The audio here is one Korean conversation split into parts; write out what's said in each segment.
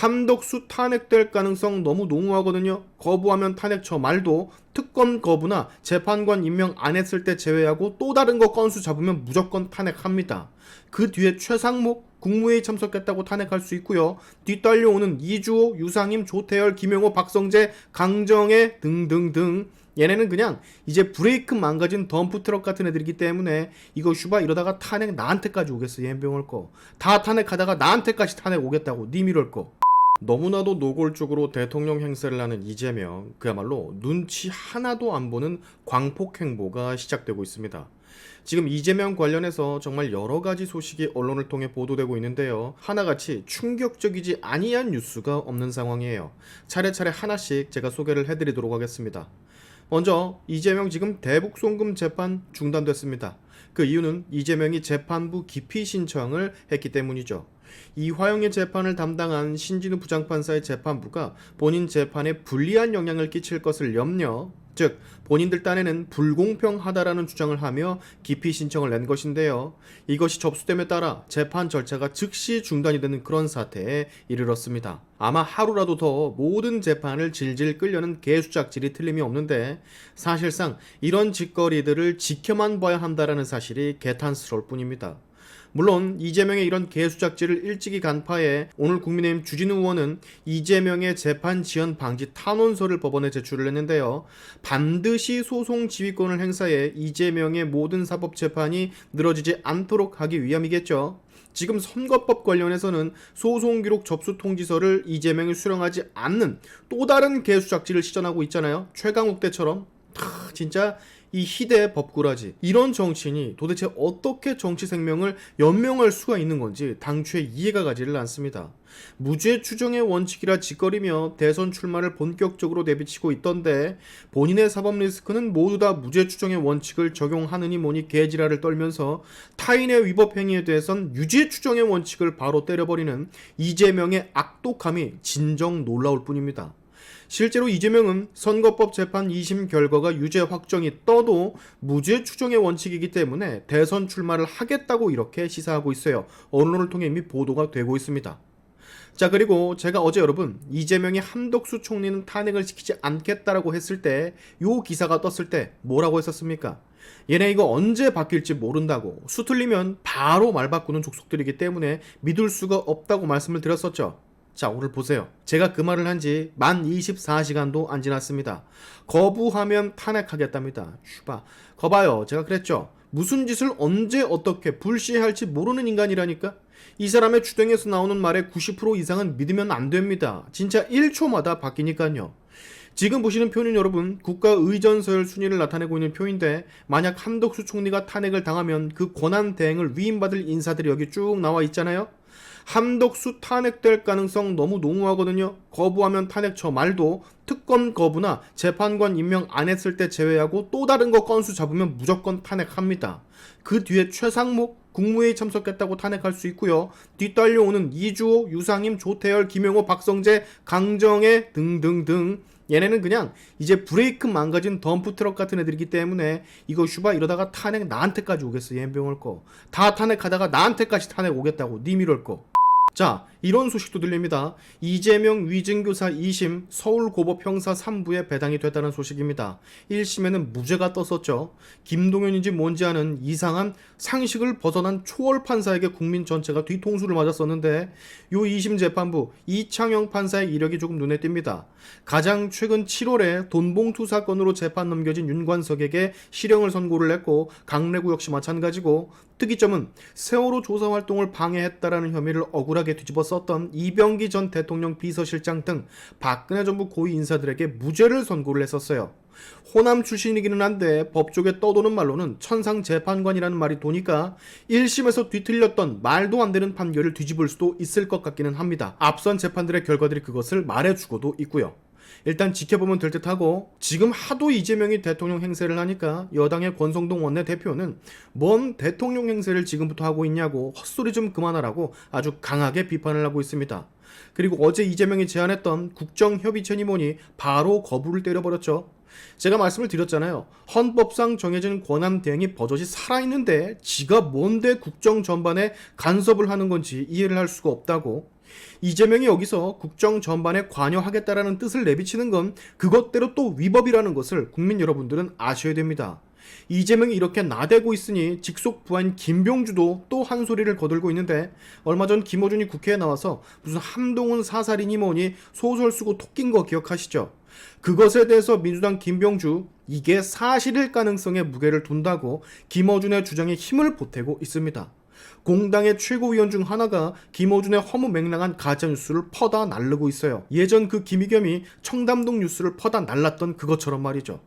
한덕수 탄핵될 가능성 너무 농후하거든요. 거부하면 탄핵 저 말도 특검 거부나 재판관 임명 안 했을 때 제외하고 또 다른 거 건수 잡으면 무조건 탄핵합니다. 그 뒤에 최상목 국무회의 참석했다고 탄핵할 수 있고요. 뒤따려오는 이주호, 유상임, 조태열, 김용호, 박성재, 강정혜 등등등. 얘네는 그냥 이제 브레이크 망가진 덤프트럭 같은 애들이기 때문에 이거 슈바 이러다가 탄핵 나한테까지 오겠어. 연병할 거. 다 탄핵하다가 나한테까지 탄핵 오겠다고. 님 이럴 거. 너무나도 노골적으로 대통령 행세를 하는 이재명, 그야말로 눈치 하나도 안 보는 광폭 행보가 시작되고 있습니다. 지금 이재명 관련해서 정말 여러 가지 소식이 언론을 통해 보도되고 있는데요. 하나같이 충격적이지 아니한 뉴스가 없는 상황이에요. 차례차례 하나씩 제가 소개를 해드리도록 하겠습니다. 먼저 이재명 지금 대북 송금 재판 중단됐습니다. 그 이유는 이재명이 재판부 기피 신청을 했기 때문이죠. 이화영의 재판을 담당한 신진우 부장판사의 재판부가 본인 재판에 불리한 영향을 끼칠 것을 염려, 즉 본인들 딴에는 불공평하다라는 주장을 하며 기피 신청을 낸 것인데요. 이것이 접수됨에 따라 재판 절차가 즉시 중단이 되는 그런 사태에 이르렀습니다. 아마 하루라도 더 모든 재판을 질질 끌려는 개수작질이 틀림이 없는데 사실상 이런 짓거리들을 지켜만 봐야 한다라는 사실이 개탄스러울 뿐입니다. 물론 이재명의 이런 개수작질을 일찍이 간파해 오늘 국민의힘 주진우 의원은 이재명의 재판 지연 방지 탄원서를 법원에 제출을 했는데요. 반드시 소송 지휘권을 행사해 이재명의 모든 사법 재판이 늘어지지 않도록 하기 위함이겠죠. 지금 선거법 관련해서는 소송기록 접수 통지서를 이재명이 수령하지 않는 또 다른 개수작질을 시전하고 있잖아요. 최강욱 때처럼. 진짜 이 희대의 법꾸라지, 이런 정치인이 도대체 어떻게 정치 생명을 연명할 수가 있는 건지 당초에 이해가 가지를 않습니다. 무죄 추정의 원칙이라 짓거리며 대선 출마를 본격적으로 내비치고 있던데 본인의 사법 리스크는 모두 다 무죄 추정의 원칙을 적용하느니 뭐니 개지랄을 떨면서 타인의 위법 행위에 대해선 유죄 추정의 원칙을 바로 때려버리는 이재명의 악독함이 진정 놀라울 뿐입니다. 실제로 이재명은 선거법 재판 2심 결과가 유죄 확정이 떠도 무죄 추정의 원칙이기 때문에 대선 출마를 하겠다고 이렇게 시사하고 있어요. 언론을 통해 이미 보도가 되고 있습니다. 자, 그리고 제가 어제 여러분 이재명이 한덕수 총리는 탄핵을 시키지 않겠다라고 했을 때 요 기사가 떴을 때 뭐라고 했었습니까? 얘네 이거 언제 바뀔지 모른다고, 수 틀리면 바로 말 바꾸는 족속들이기 때문에 믿을 수가 없다고 말씀을 드렸었죠. 자, 오늘 보세요. 제가 그 말을 한 지 만 24시간도 안 지났습니다. 거부하면 탄핵하겠답니다. 슈바. 거봐요. 제가 그랬죠. 무슨 짓을 언제 어떻게 불시할지 모르는 인간이라니까? 이 사람의 주댕에서 나오는 말의 90% 이상은 믿으면 안 됩니다. 진짜 1초마다 바뀌니까요. 지금 보시는 표는 여러분 국가의전서열 순위를 나타내고 있는 표인데 만약 한덕수 총리가 탄핵을 당하면 그 권한 대행을 위임받을 인사들이 여기 쭉 나와 있잖아요. 한덕수 탄핵될 가능성 너무 농후하거든요. 거부하면 탄핵 저 말도 특검 거부나 재판관 임명 안 했을 때 제외하고 또 다른 거 건수 잡으면 무조건 탄핵합니다. 그 뒤에 최상목 국무회의 참석했다고 탄핵할 수 있고요. 뒤따려오는 이주호, 유상임, 조태열, 김용호, 박성재, 강정혜 등등등. 얘네는 그냥 이제 브레이크 망가진 덤프트럭 같은 애들이기 때문에 이거 슈바 이러다가 탄핵 나한테까지 오겠어. 연병할 거. 다 탄핵하다가 나한테까지 탄핵 오겠다고. 님 이럴 거. 자, 이런 소식도 들립니다. 이재명 위증교사 2심 서울고법 형사 3부에 배당이 됐다는 소식입니다. 1심에는 무죄가 떴었죠. 김동연인지 뭔지 아는 이상한 상식을 벗어난 초월 판사에게 국민 전체가 뒤통수를 맞았었는데 요 2심 재판부 이창영 판사의 이력이 조금 눈에 띕니다. 가장 최근 7월에 돈봉투 사건으로 재판 넘겨진 윤관석에게 실형을 선고를 했고 강래구 역시 마찬가지고 특이점은 세월호 조사 활동을 방해했다라는 혐의를 억울하게 뒤집어 썼던 이병기 전 대통령 비서실장 등 박근혜 정부 고위 인사들에게 무죄를 선고를 했었어요. 호남 출신이기는 한데 법조계 떠도는 말로는 천상재판관이라는 말이 도니까 1심에서 뒤틀렸던 말도 안 되는 판결을 뒤집을 수도 있을 것 같기는 합니다. 앞선 재판들의 결과들이 그것을 말해주고도 있고요. 일단 지켜보면 될 듯하고 지금 하도 이재명이 대통령 행세를 하니까 여당의 권성동 원내대표는 뭔 대통령 행세를 지금부터 하고 있냐고 헛소리 좀 그만하라고 아주 강하게 비판을 하고 있습니다. 그리고 어제 이재명이 제안했던 국정협의체니 뭐니 바로 거부를 때려버렸죠. 제가 말씀을 드렸잖아요. 헌법상 정해진 권한 대행이 버젓이 살아있는데 지가 뭔데 국정 전반에 간섭을 하는 건지 이해를 할 수가 없다고. 이재명이 여기서 국정 전반에 관여하겠다라는 뜻을 내비치는 건 그것대로 또 위법이라는 것을 국민 여러분들은 아셔야 됩니다. 이재명이 이렇게 나대고 있으니 직속 부하인 김병주도 또 한 소리를 거들고 있는데, 얼마 전 김어준이 국회에 나와서 무슨 한동훈 사살이니 뭐니 소설 쓰고 토낀 거 기억하시죠? 그것에 대해서 민주당 김병주, 이게 사실일 가능성에 무게를 둔다고 김어준의 주장에 힘을 보태고 있습니다. 공당의 최고위원 중 하나가 김어준의 허무맹랑한 가짜뉴스를 퍼다 날르고 있어요. 예전 그 김의겸이 청담동 뉴스를 퍼다 날랐던 그것처럼 말이죠.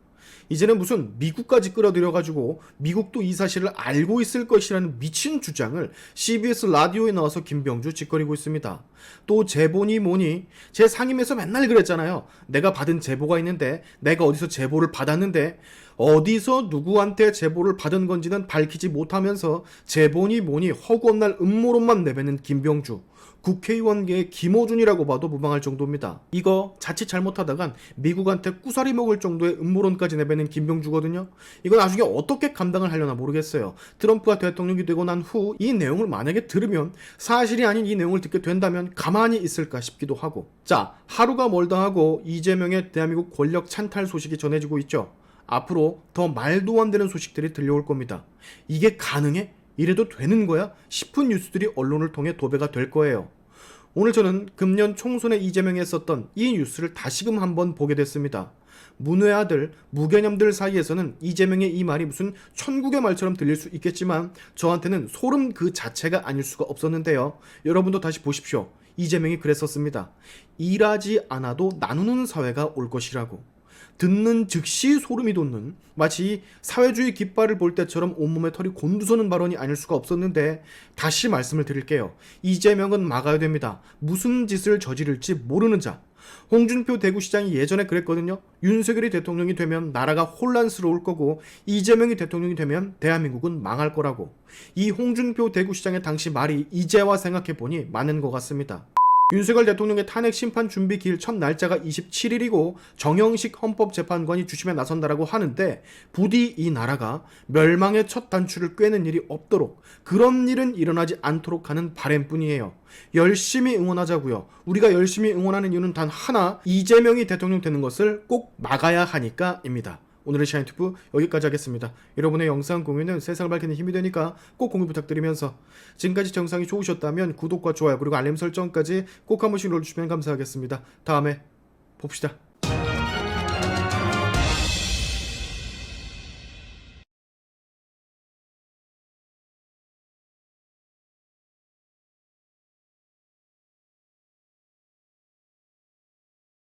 이제는 무슨 미국까지 끌어들여가지고 미국도 이 사실을 알고 있을 것이라는 미친 주장을 CBS 라디오에 나와서 김병주 짓거리고 있습니다. 또 제보니 뭐니, 제 상임에서 맨날 그랬잖아요. 내가 받은 제보가 있는데, 내가 어디서 제보를 받았는데, 어디서 누구한테 제보를 받은 건지는 밝히지 못하면서 제보니 뭐니 허구없날 음모론만 내뱉는 김병주, 국회의원계의 김어준이라고 봐도 무방할 정도입니다. 이거 자칫 잘못하다간 미국한테 꾸사리 먹을 정도의 음모론까지 내뱉는 김병주거든요. 이거 나중에 어떻게 감당을 하려나 모르겠어요. 트럼프가 대통령이 되고 난 후 이 내용을 만약에 들으면, 사실이 아닌 이 내용을 듣게 된다면 가만히 있을까 싶기도 하고. 자, 하루가 멀다 하고 이재명의 대한민국 권력 찬탈 소식이 전해지고 있죠. 앞으로 더 말도 안 되는 소식들이 들려올 겁니다. 이게 가능해? 이래도 되는 거야? 싶은 뉴스들이 언론을 통해 도배가 될 거예요. 오늘 저는 금년 총선에 이재명이 했었던 이 뉴스를 다시금 한번 보게 됐습니다. 문외아들, 무개념들 사이에서는 이재명의 이 말이 무슨 천국의 말처럼 들릴 수 있겠지만 저한테는 소름 그 자체가 아닐 수가 없었는데요. 여러분도 다시 보십시오. 이재명이 그랬었습니다. 일하지 않아도 나누는 사회가 올 것이라고. 듣는 즉시 소름이 돋는, 마치 사회주의 깃발을 볼 때처럼 온몸에 털이 곤두서는 발언이 아닐 수가 없었는데, 다시 말씀을 드릴게요. 이재명은 막아야 됩니다. 무슨 짓을 저지를지 모르는 자. 홍준표 대구시장이 예전에 그랬거든요. 윤석열이 대통령이 되면 나라가 혼란스러울 거고 이재명이 대통령이 되면 대한민국은 망할 거라고. 이 홍준표 대구시장의 당시 말이 이제와 생각해보니 맞는 것 같습니다. 윤석열 대통령의 탄핵 심판 준비 기일 첫 날짜가 27일이고 정영식 헌법재판관이 주심에 나선다라고 하는데, 부디 이 나라가 멸망의 첫 단추를 꿰는 일이 없도록, 그런 일은 일어나지 않도록 하는 바람뿐이에요. 열심히 응원하자고요. 우리가 열심히 응원하는 이유는 단 하나, 이재명이 대통령 되는 것을 꼭 막아야 하니까입니다. 오늘의 샤인튜브 여기까지 하겠습니다. 여러분의 영상 공유는 세상을 밝히는 힘이 되니까 꼭 공유 부탁드리면서, 지금까지 영상이 좋으셨다면 구독과 좋아요 그리고 알림 설정까지 꼭 한 번씩 눌러주시면 감사하겠습니다. 다음에 봅시다.